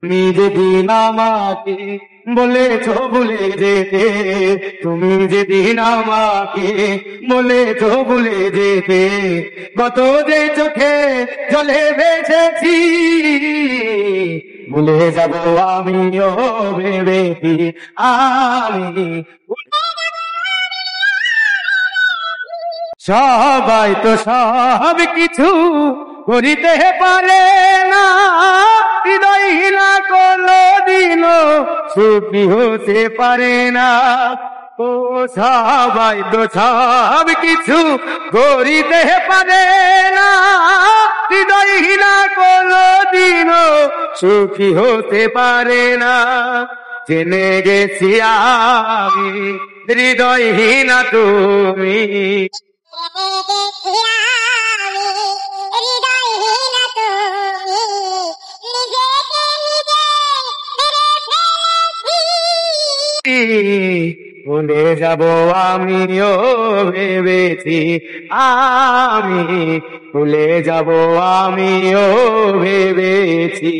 তুমি যেদিন আমাকে বলেছ ভুলে যেতে, তুমি যেদিন আমাকে বলেছ ভুলে যেতে, কত যে চোখে জলে ভেসেছি, ভুলে যাব আমিও ভেবেছি আমি। সবাই তো সব কিছু করিতে পারে না, হৃদয়হীনা কোনো দিনও সুখী হতে পারে না। ও সবাই তো সব কিছু করিতে পারে না, হৃদয়হীনা কোনো দিনও সুখী হতে পারে না। জেনে গেছি আমি হৃদয়হীনা তুমি, ভুলে যাব আমিও ভেবেছি আমি, ভুলে যাব আমিও ভেবেছি।